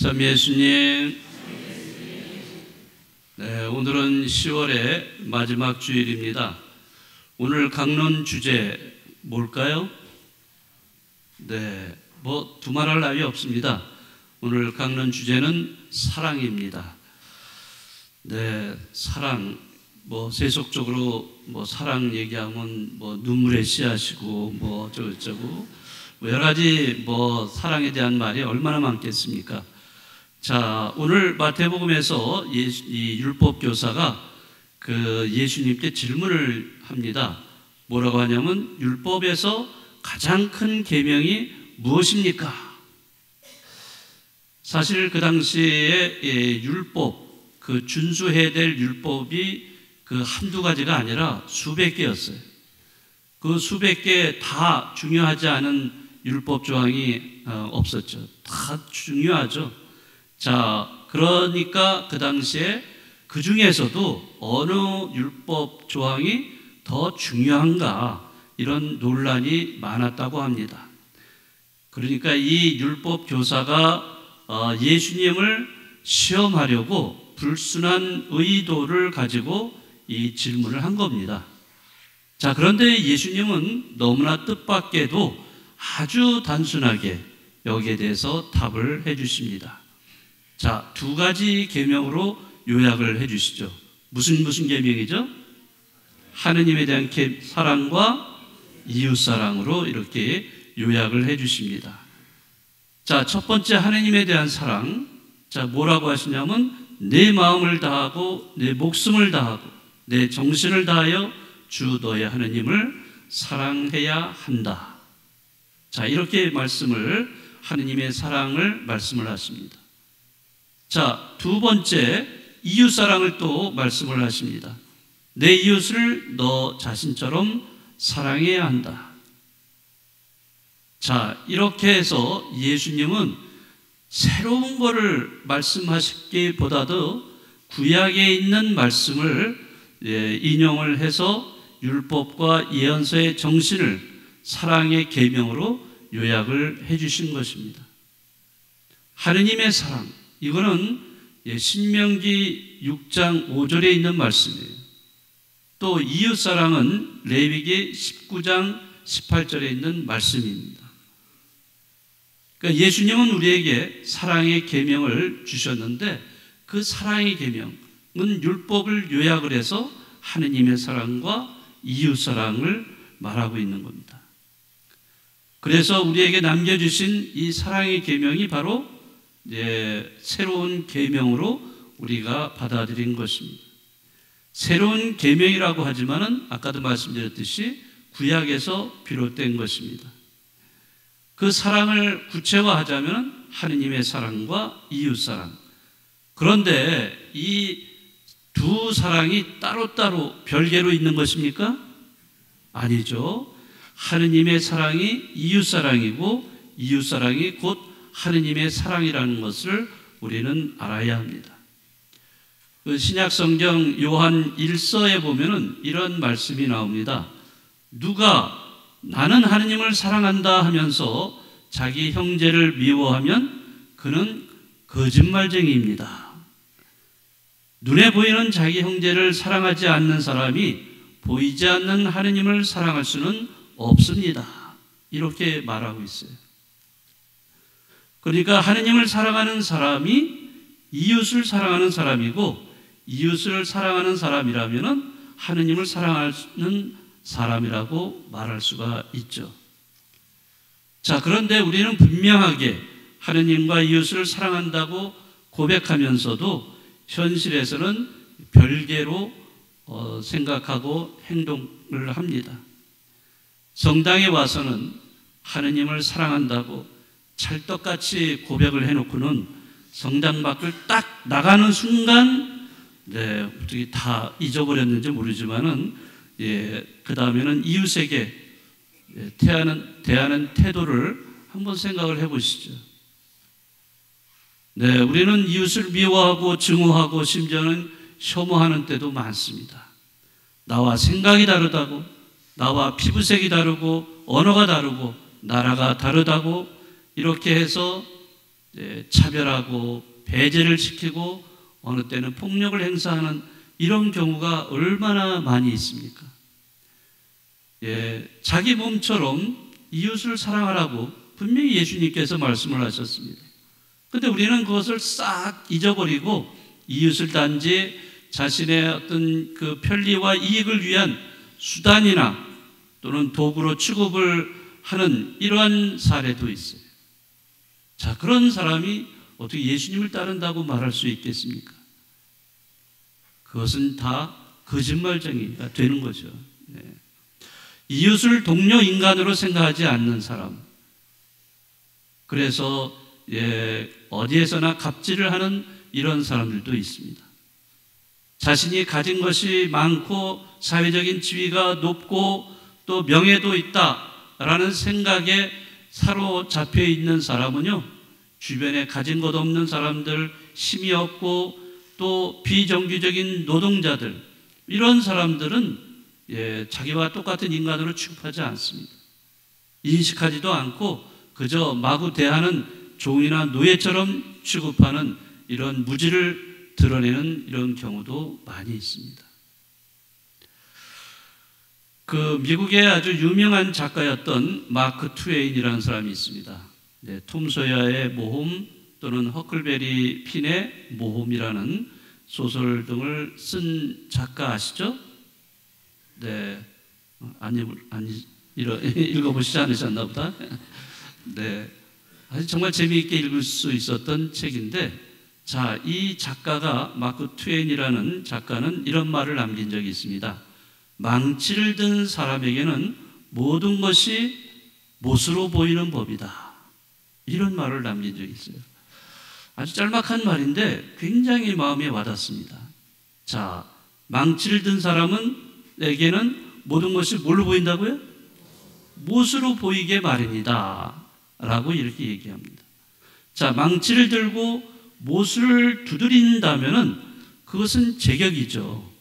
참 예수님. 네, 오늘은 10월의 마지막 주일입니다. 오늘 강론 주제 뭘까요? 네, 두말할 나위 없습니다. 오늘 강론 주제는 사랑입니다. 네, 사랑. 세속적으로 사랑 얘기하면 눈물의 씨앗이고 어쩌고 여러 가지 사랑에 대한 말이 얼마나 많겠습니까? 자, 오늘 마태복음에서 이 율법 교사가 예수님께 질문을 합니다. 뭐라고 하냐면 율법에서 가장 큰 계명이 무엇입니까? 사실 그 당시에 율법, 준수해야 될 율법이 한두 가지가 아니라 수백 개였어요. 그 수백 개 다 중요하지 않은 율법 조항이 없었죠. 다 중요하죠. 자, 그러니까 그 당시에 그 중에서도 어느 율법 조항이 더 중요한가 이런 논란이 많았다고 합니다. 그러니까 이 율법 교사가 예수님을 시험하려고 불순한 의도를 가지고 이 질문을 한 겁니다. 자, 그런데 예수님은 너무나 뜻밖에도 아주 단순하게 여기에 대해서 답을 해 주십니다. 자, 두 가지 계명으로 요약을 해 주시죠. 무슨 계명이죠? 하느님에 대한 사랑과 이웃사랑으로 이렇게 요약을 해 주십니다. 자, 첫 번째 하느님에 대한 사랑. 자, 뭐라고 하시냐면 내 마음을 다하고 내 목숨을 다하고 내 정신을 다하여 주 너의 하느님을 사랑해야 한다. 자, 이렇게 하느님의 사랑을 말씀을 하십니다. 자, 두 번째 이웃사랑을 또 말씀을 하십니다. 내 이웃을 너 자신처럼 사랑해야 한다. 자, 이렇게 해서 예수님은 새로운 것을 말씀하시기보다도 구약에 있는 말씀을 인용을 해서 율법과 예언서의 정신을 사랑의 계명으로 요약을 해 주신 것입니다. 하느님의 사랑, 이거는 신명기 6장 5절에 있는 말씀이에요. 또 이웃사랑은 레위기 19장 18절에 있는 말씀입니다. 그러니까 예수님은 우리에게 사랑의 계명을 주셨는데 그 사랑의 계명은 율법을 요약을 해서 하느님의 사랑과 이웃사랑을 말하고 있는 겁니다. 그래서 우리에게 남겨주신 이 사랑의 계명이 바로 새로운 계명으로 우리가 받아들인 것입니다. 새로운 계명이라고 하지만은 아까도 말씀드렸듯이 구약에서 비롯된 것입니다. 그 사랑을 구체화하자면 하느님의 사랑과 이웃사랑. 그런데 이 두 사랑이 따로따로 별개로 있는 것입니까? 아니죠. 하느님의 사랑이 이웃사랑이고 이웃사랑이 곧 하느님의 사랑이라는 것을 우리는 알아야 합니다. 신약성경 요한 1서에 보면은 이런 말씀이 나옵니다. 누가 나는 하느님을 사랑한다 하면서 자기 형제를 미워하면 그는 거짓말쟁이입니다. 눈에 보이는 자기 형제를 사랑하지 않는 사람이 보이지 않는 하느님을 사랑할 수는 없습니다. 이렇게 말하고 있어요. 그러니까 하느님을 사랑하는 사람이 이웃을 사랑하는 사람이고 이웃을 사랑하는 사람이라면 하느님을 사랑하는 사람이라고 말할 수가 있죠. 자, 그런데 우리는 분명하게 하느님과 이웃을 사랑한다고 고백하면서도 현실에서는 별개로 생각하고 행동을 합니다. 성당에 와서는 하느님을 사랑한다고 찰떡같이 고백을 해놓고는 성당 밖을 딱 나가는 순간 어떻게 다 잊어버렸는지 모르지만은 그 다음에는 이웃에게 대하는 태도를 한번 생각을 해보시죠. 우리는 이웃을 미워하고 증오하고 심지어는 혐오하는 때도 많습니다. 나와 생각이 다르다고, 나와 피부색이 다르고, 언어가 다르고, 나라가 다르다고 이렇게 해서 차별하고 배제를 시키고 어느 때는 폭력을 행사하는 이런 경우가 얼마나 많이 있습니까? 자기 몸처럼 이웃을 사랑하라고 분명히 예수님께서 말씀을 하셨습니다. 그런데 우리는 그것을 싹 잊어버리고 이웃을 단지 자신의 어떤 그 편리와 이익을 위한 수단이나 또는 도구로 취급을 하는 이러한 사례도 있어요. 자, 그런 사람이 어떻게 예수님을 따른다고 말할 수 있겠습니까? 그것은 다 거짓말쟁이가 되는 거죠. 이웃을 동료 인간으로 생각하지 않는 사람. 그래서 어디에서나 갑질을 하는 이런 사람들도 있습니다. 자신이 가진 것이 많고 사회적인 지위가 높고 또 명예도 있다라는 생각에 사로잡혀 있는 사람은요, 주변에 가진 것 없는 사람들, 힘이 없고 또 비정규적인 노동자들, 이런 사람들은 자기와 똑같은 인간으로 취급하지 않습니다. 인식하지도 않고 그저 마구 대하는 종이나 노예처럼 취급하는 이런 무지를 드러내는 이런 경우도 많이 있습니다. 그 미국의 아주 유명한 작가였던 마크 트웨인이라는 사람이 있습니다. 톰 소야의 모험 또는 허클베리 핀의 모험이라는 소설 등을 쓴 작가 아시죠? 네, 읽어보시지 않으셨나 보다. 네, 아주 정말 재미있게 읽을 수 있었던 책인데, 자, 이 작가가 마크 트웨인이라는 작가는 이런 말을 남긴 적이 있습니다. 망치를 든 사람에게는 모든 것이 못으로 보이는 법이다. 이런 말을 남긴 적이 있어요. 아주 짤막한 말인데 굉장히 마음에 와닿습니다. 자, 망치를 든 사람에게는 모든 것이 뭘로 보인다고요? 못으로 보이게 마련이다 라고 이렇게 얘기합니다. 자, 망치를 들고 못을 두드린다면은 그것은 제격이죠.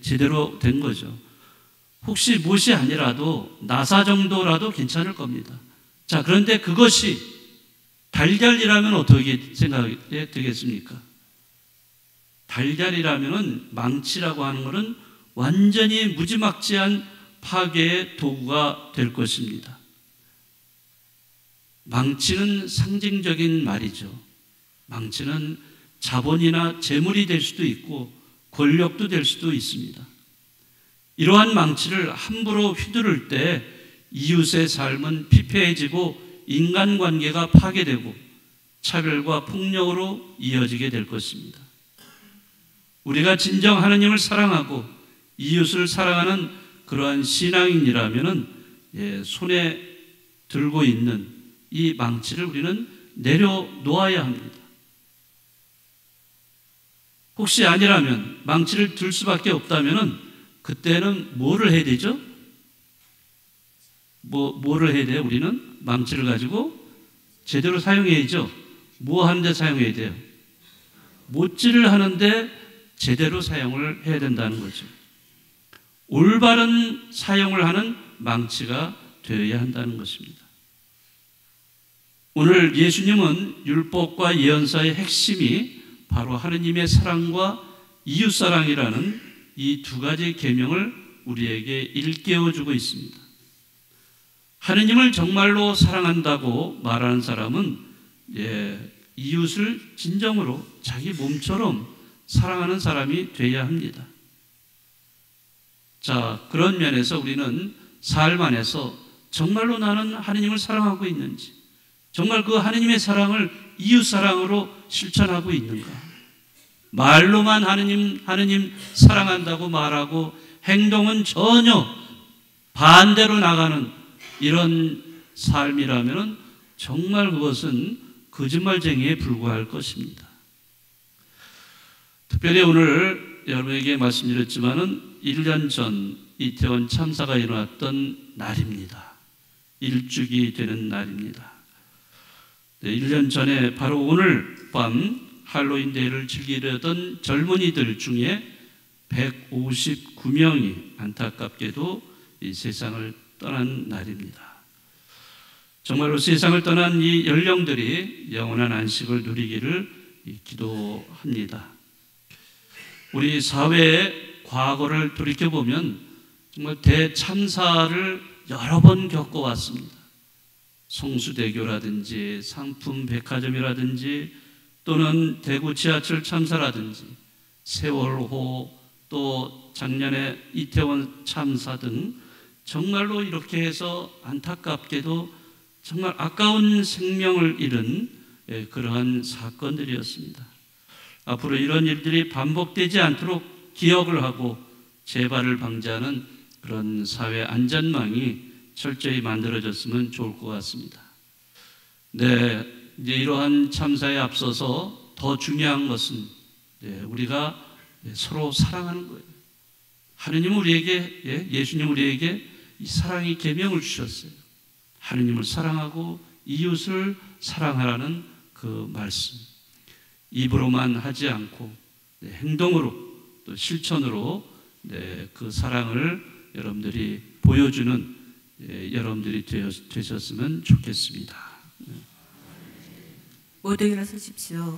제대로 된 거죠. 혹시 못이 아니라도 나사 정도라도 괜찮을 겁니다. 자, 그런데 그것이 달걀이라면 어떻게 생각이 되겠습니까? 달걀이라면은 망치라고 하는 것은 완전히 무지막지한 파괴의 도구가 될 것입니다. 망치는 상징적인 말이죠. 망치는 자본이나 재물이 될 수도 있고 권력도 될 수도 있습니다. 이러한 망치를 함부로 휘두를 때 이웃의 삶은 피폐해지고 인간관계가 파괴되고 차별과 폭력으로 이어지게 될 것입니다. 우리가 진정 하느님을 사랑하고 이웃을 사랑하는 그러한 신앙인이라면 손에 들고 있는 이 망치를 우리는 내려놓아야 합니다. 혹시 아니라면 망치를 들 수밖에 없다면 그때는 뭐를 해야 되죠? 뭐를 해야 돼요? 우리는 망치를 가지고 제대로 사용해야죠. 뭐 하는데 사용해야 돼요? 못질을 하는데 제대로 사용을 해야 된다는 거죠. 올바른 사용을 하는 망치가 되어야 한다는 것입니다. 오늘 예수님은 율법과 예언서의 핵심이 바로 하느님의 사랑과 이웃사랑이라는 이 두 가지 계명을 우리에게 일깨워주고 있습니다. 하느님을 정말로 사랑한다고 말하는 사람은 이웃을 진정으로 자기 몸처럼 사랑하는 사람이 되어야 합니다. 자, 그런 면에서 우리는 삶 안에서 정말로 나는 하느님을 사랑하고 있는지, 정말 그 하느님의 사랑을 이웃 사랑으로 실천하고 있는가? 말로만 하느님 사랑한다고 말하고 행동은 전혀 반대로 나가는 이런 삶이라면 정말 그것은 거짓말쟁이에 불과할 것입니다. 특별히 오늘 여러분에게 말씀드렸지만은 1년 전 이태원 참사가 일어났던 날입니다. 1주기 되는 날입니다. 1년 전에 바로 오늘 밤 할로윈 데이를 즐기려던 젊은이들 중에 159명이 안타깝게도 이 세상을 떠난 날입니다. 정말로 세상을 떠난 이 영령들이 영원한 안식을 누리기를 기도합니다. 우리 사회의 과거를 돌이켜보면 정말 대참사를 여러 번 겪어왔습니다. 성수대교라든지 상품백화점이라든지 또는 대구 지하철 참사라든지 세월호 또 작년에 이태원 참사 등 정말로 이렇게 해서 안타깝게도 정말 아까운 생명을 잃은 그러한 사건들이었습니다. 앞으로 이런 일들이 반복되지 않도록 기억을 하고 재발을 방지하는 그런 사회 안전망이 철저히 만들어졌으면 좋을 것 같습니다. 네, 이제 이러한 참사에 앞서서 더 중요한 것은 우리가 서로 사랑하는 거예요. 하느님 우리에게, 예수님 우리에게 이 사랑의 계명을 주셨어요. 하느님을 사랑하고 이웃을 사랑하라는 그 말씀. 입으로만 하지 않고 행동으로 또 실천으로 그 사랑을 여러분들이 보여주는 여러분들이 되셨으면 좋겠습니다. 모두 일어서십시오.